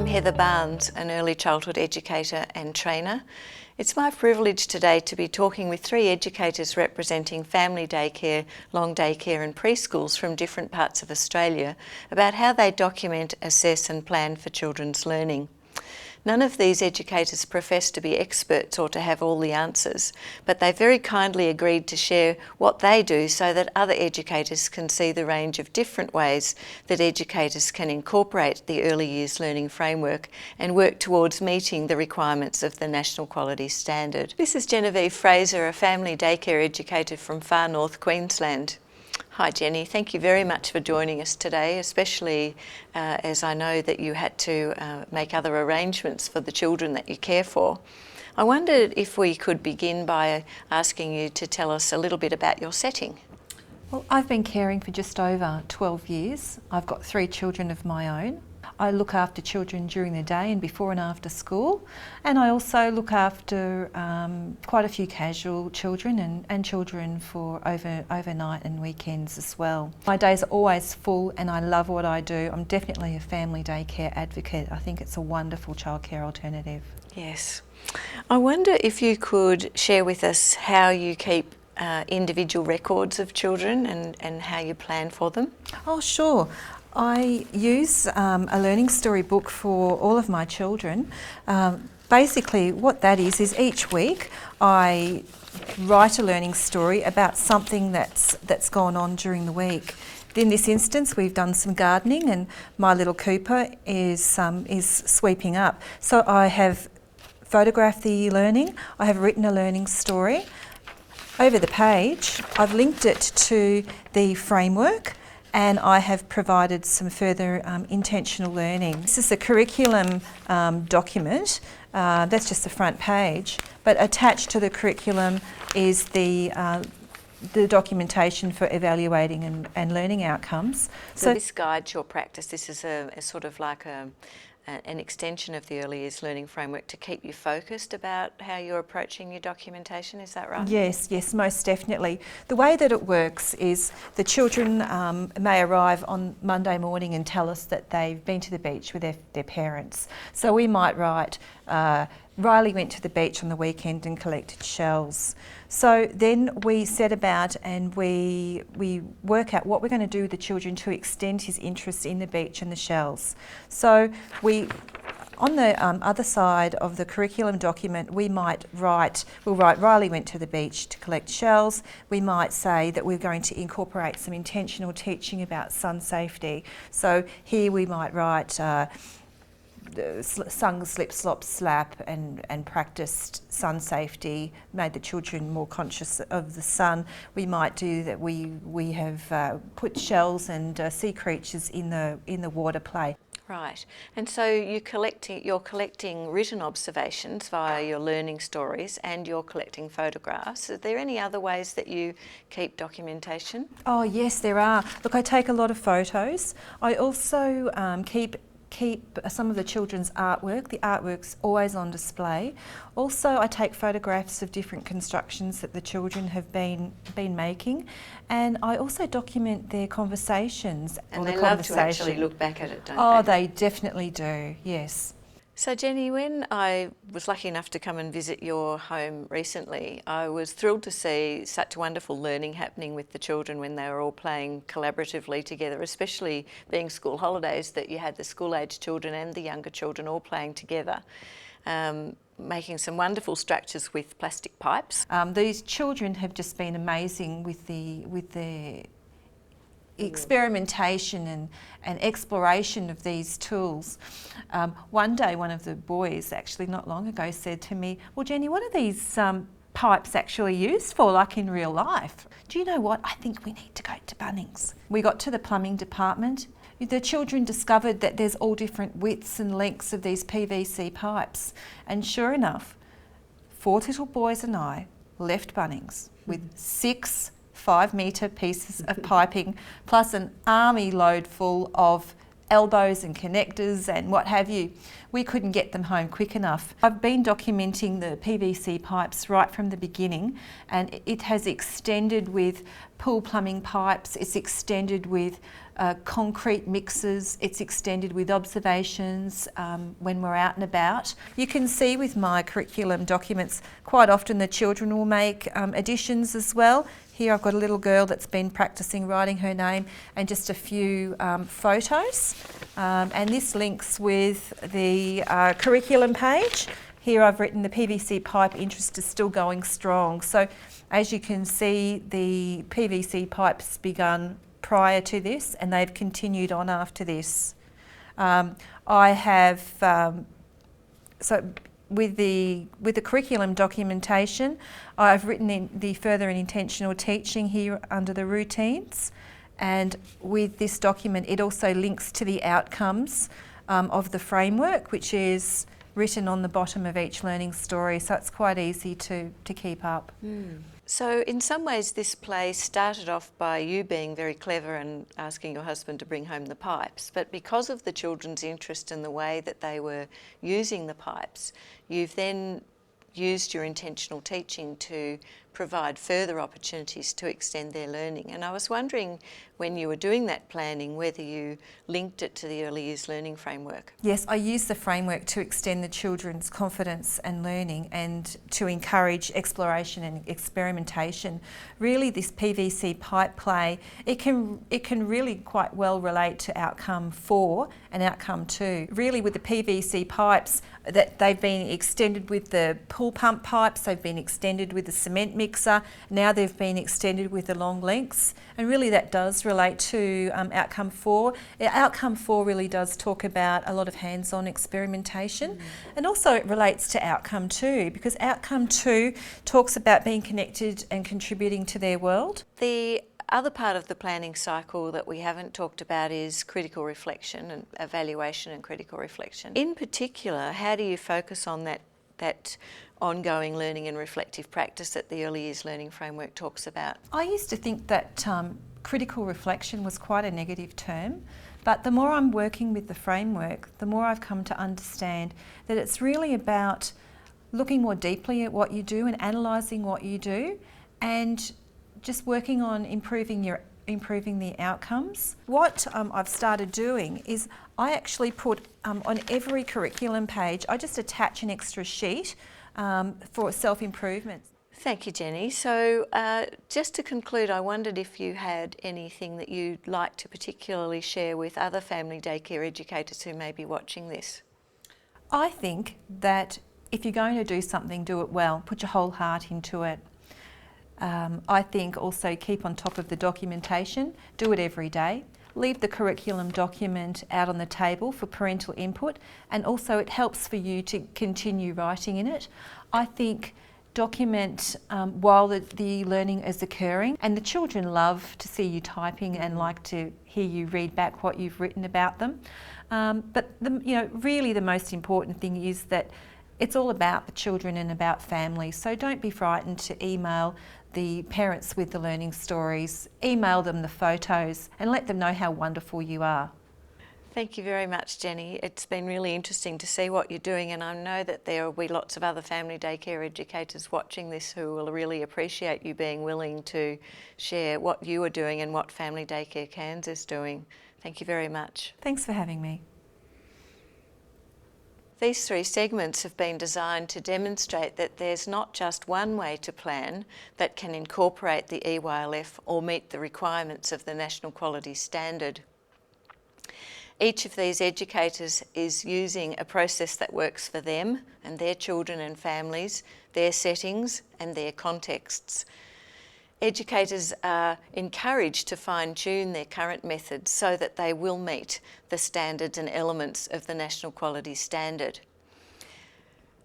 I'm Heather Barnes, an early childhood educator and trainer. It's my privilege today to be talking with three educators representing family daycare, long daycare and preschools from different parts of Australia about how they document, assess and plan for children's learning. None of these educators profess to be experts or to have all the answers, but they very kindly agreed to share what they do so that other educators can see the range of different ways that educators can incorporate the early years learning framework and work towards meeting the requirements of the National Quality Standard. This is Genevieve Fraser, a family daycare educator from far north Queensland. Hi Jenny, thank you very much for joining us today, especially as I know that you had to make other arrangements for the children that you care for. I wondered if we could begin by asking you to tell us a little bit about your setting. Well, I've been caring for just over 12 years. I've got 3 children of my own. I look after children during the day and before and after school, and I also look after quite a few casual children and children for overnight and weekends as well. My days are always full and I love what I do. I'm definitely a family daycare advocate. I think it's a wonderful childcare alternative. Yes. I wonder if you could share with us how you keep individual records of children and how you plan for them. Oh, sure. I use a learning story book for all of my children. Basically what that is each week I write a learning story about something that's gone on during the week. In this instance we've done some gardening and my little Cooper is sweeping up. So I have photographed the learning, I have written a learning story. Over the page I've linked it to the framework and I have provided some further intentional learning. This is a curriculum document, that's just the front page, but attached to the curriculum is the documentation for evaluating and learning outcomes. So this guides your practice. This is a sort of like an extension of the early years learning framework to keep you focused about how you're approaching your documentation, is that right? Yes, most definitely. The way that it works is the children may arrive on Monday morning and tell us that they've been to the beach with their parents. So we might write, Riley went to the beach on the weekend and collected shells. So then we set about and we work out what we're going to do with the children to extend his interest in the beach and the shells. So on the other side of the curriculum document we'll write Riley went to the beach to collect shells. We might say that we're going to incorporate some intentional teaching about sun safety. So here we might write sung slip, slop, slap and practiced sun safety, made the children more conscious of the sun. We might do that we have put shells and sea creatures in the water play. Right, and so you're collecting written observations via your learning stories and you're collecting photographs. Are there any other ways that you keep documentation? Oh yes, there are. Look, I take a lot of photos. I also keep some of the children's artwork. The artwork's always on display. Also, I take photographs of different constructions that the children have been making, and I also document their conversations. And they love to actually look back at it, don't they? Oh, they definitely do, yes. So Jenny, when I was lucky enough to come and visit your home recently, I was thrilled to see such wonderful learning happening with the children when they were all playing collaboratively together, especially being school holidays, that you had the school-age children and the younger children all playing together, making some wonderful structures with plastic pipes. These children have just been amazing with their experimentation and exploration of these tools. One day one of the boys, actually not long ago, said to me, well Jenny, what are these pipes actually used for, like in real life? Do you know what? I think we need to go to Bunnings. We got to the plumbing department. The children discovered that there's all different widths and lengths of these PVC pipes, and sure enough 4 little boys and I left Bunnings with 6 5-metre pieces of piping plus an army load full of elbows and connectors and what have you. We couldn't get them home quick enough. I've been documenting the PVC pipes right from the beginning, and it has extended with pool plumbing pipes, it's extended with concrete mixes. It's extended with observations when we're out and about. You can see with my curriculum documents, quite often the children will make additions as well. Here I've got a little girl that's been practicing writing her name and just a few photos. And this links with the curriculum page. Here I've written the PVC pipe interest is still going strong. So as you can see, the PVC pipes begun prior to this and they've continued on after this. I have, so with the curriculum documentation, I've written in the further and intentional teaching here under the routines, and with this document it also links to the outcomes of the framework, which is written on the bottom of each learning story, so it's quite easy to keep up. So in some ways this play started off by you being very clever and asking your husband to bring home the pipes, but because of the children's interest in the way that they were using the pipes, you've then used your intentional teaching to provide further opportunities to extend their learning. And I was wondering, when you were doing that planning, whether you linked it to the Early Years Learning Framework. Yes, I use the framework to extend the children's confidence and learning and to encourage exploration and experimentation. Really, this PVC pipe play, it can really quite well relate to outcome 4 and outcome 2. Really, with the PVC pipes, that they've been extended with the pool pump pipes, they've been extended with the cement mixer, now they've been extended with the long lengths, and really that does relate to outcome 4. Outcome 4 really does talk about a lot of hands-on experimentation, and also it relates to outcome 2, because outcome 2 talks about being connected and contributing to their world. The other part of the planning cycle that we haven't talked about is critical reflection and evaluation and critical reflection. In particular, how do you focus on that ongoing learning and reflective practice that the Early Years Learning Framework talks about? I used to think that critical reflection was quite a negative term, but the more I'm working with the framework, the more I've come to understand that it's really about looking more deeply at what you do and analysing what you do, and just working on improving the outcomes. What I've started doing is I actually put on every curriculum page, I just attach an extra sheet for self-improvement. Thank you, Jenny. So just to conclude, I wondered if you had anything that you'd like to particularly share with other family daycare educators who may be watching this. I think that if you're going to do something, do it well. Put your whole heart into it. I think also keep on top of the documentation, do it every day. Leave the curriculum document out on the table for parental input, and also it helps for you to continue writing in it. I think document while the learning is occurring, and the children love to see you typing and like to hear you read back what you've written about them. But really the most important thing is that it's all about the children and about families, so don't be frightened to email the parents with the learning stories, email them the photos and let them know how wonderful you are. Thank you very much, Jenny. It's been really interesting to see what you're doing, and I know that there will be lots of other family daycare educators watching this who will really appreciate you being willing to share what you are doing and what Family Daycare Cairns is doing. Thank you very much. Thanks for having me. These 3 segments have been designed to demonstrate that there's not just one way to plan that can incorporate the EYLF or meet the requirements of the National Quality Standard. Each of these educators is using a process that works for them and their children and families, their settings and their contexts. Educators are encouraged to fine-tune their current methods so that they will meet the standards and elements of the National Quality Standard.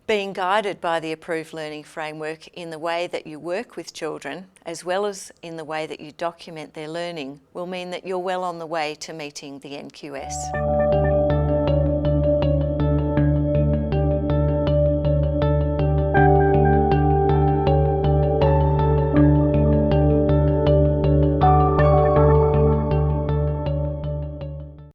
Being guided by the approved learning framework in the way that you work with children, as well as in the way that you document their learning, will mean that you're well on the way to meeting the NQS.